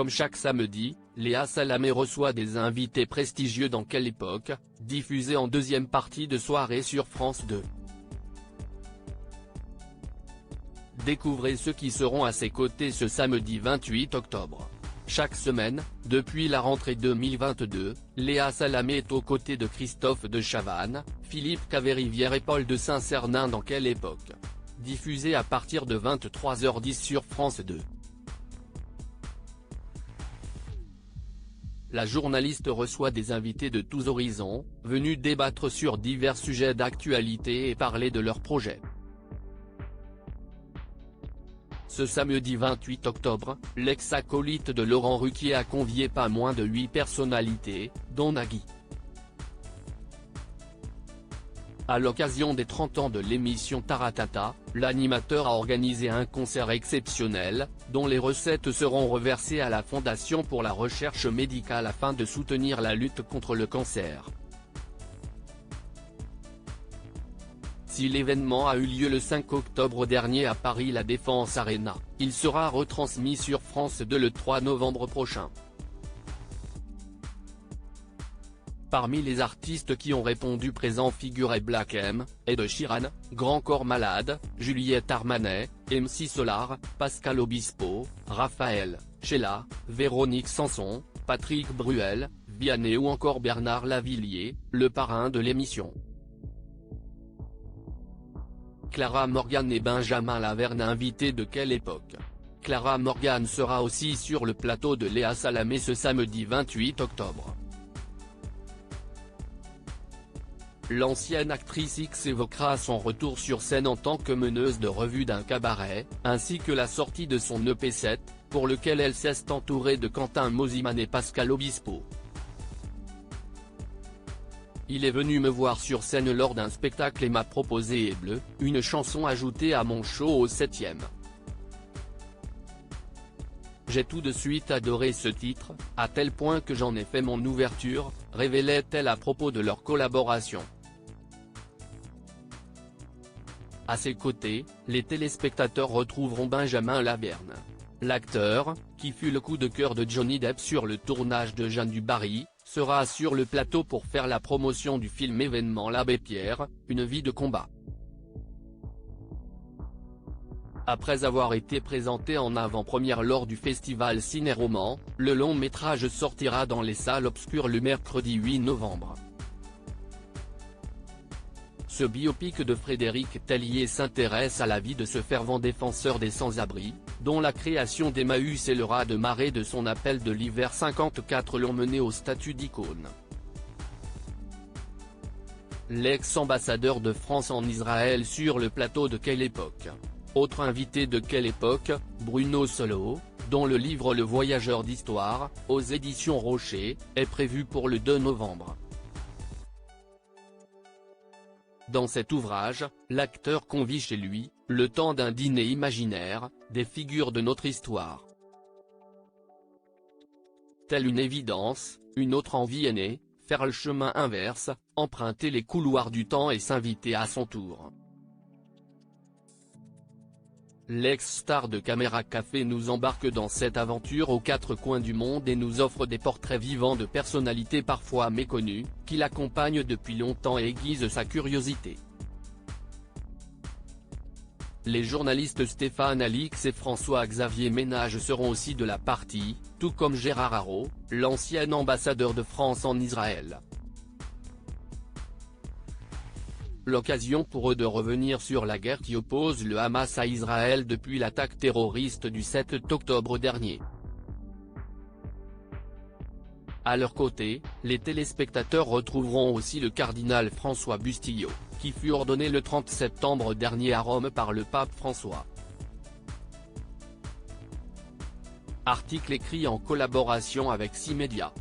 Comme chaque samedi, Léa Salamé reçoit des invités prestigieux dans Quelle époque, diffusé en deuxième partie de soirée sur France 2. Découvrez ceux qui seront à ses côtés ce samedi 28 octobre. Chaque semaine, depuis la rentrée 2022, Léa Salamé est aux côtés de Christophe de Chavannes, Philippe Caverivière et Paul de Saint-Cernin dans Quelle époque. Diffusé à partir de 23h10 sur France 2. La journaliste reçoit des invités de tous horizons, venus débattre sur divers sujets d'actualité et parler de leurs projets. Ce samedi 28 octobre, l'ex-acolyte de Laurent Ruquier a convié pas moins de 8 personnalités, dont Nagui. À l'occasion des 30 ans de l'émission Taratata, l'animateur a organisé un concert exceptionnel, dont les recettes seront reversées à la Fondation pour la recherche médicale afin de soutenir la lutte contre le cancer. Si l'événement a eu lieu le 5 octobre dernier à Paris La Défense Arena, il sera retransmis sur France 2 le 3 novembre prochain. Parmi les artistes qui ont répondu présents figuraient Black M, Ed Sheeran, Grand Corps Malade, Juliette Armanet, MC Solar, Pascal Obispo, Raphaël, Sheila, Véronique Sanson, Patrick Bruel, Vianney ou encore Bernard Lavillier, le parrain de l'émission. Clara Morgan et Benjamin Laverne invités de Quelle époque. Clara Morgan sera aussi sur le plateau de Léa Salamé ce samedi 28 octobre. L'ancienne actrice X évoquera son retour sur scène en tant que meneuse de revue d'un cabaret, ainsi que la sortie de son EP 7, pour lequel elle s'est entourée de Quentin Mosiman et Pascal Obispo. Il est venu me voir sur scène lors d'un spectacle et m'a proposé Et Bleu, une chanson ajoutée à mon show au 7e. J'ai tout de suite adoré ce titre, à tel point que j'en ai fait mon ouverture, révélait-elle à propos de leur collaboration. À ses côtés, les téléspectateurs retrouveront Benjamin Laverne. L'acteur, qui fut le coup de cœur de Johnny Depp sur le tournage de Jeanne du Barry, sera sur le plateau pour faire la promotion du film événement L'Abbé Pierre, une vie de combat. Après avoir été présenté en avant-première lors du festival Ciné-Roman, le long-métrage sortira dans les salles obscures le mercredi 8 novembre. Ce biopic de Frédéric Tellier s'intéresse à la vie de ce fervent défenseur des sans-abri, dont la création d'Emmaüs et le raz-de-marée de son appel de l'hiver 54 l'ont mené au statut d'icône. L'ex-ambassadeur de France en Israël sur le plateau de Quelle époque. Autre invité de Quelle époque, Bruno Solo, dont le livre Le Voyageur d'Histoire, aux éditions Rocher, est prévu pour le 2 novembre. Dans cet ouvrage, l'acteur convie chez lui, le temps d'un dîner imaginaire, des figures de notre histoire. Telle une évidence, une autre envie est née, faire le chemin inverse, emprunter les couloirs du temps et s'inviter à son tour. L'ex-star de Caméra Café nous embarque dans cette aventure aux quatre coins du monde et nous offre des portraits vivants de personnalités parfois méconnues, qui l'accompagnent depuis longtemps et aiguisent sa curiosité. Les journalistes Stéphane Alix et François-Xavier Ménage seront aussi de la partie, tout comme Gérard Haro, l'ancien ambassadeur de France en Israël. L'occasion pour eux de revenir sur la guerre qui oppose le Hamas à Israël depuis l'attaque terroriste du 7 octobre dernier. À leur côté, les téléspectateurs retrouveront aussi le cardinal François Bustillo, qui fut ordonné le 30 septembre dernier à Rome par le pape François. Article écrit en collaboration avec 6 médias.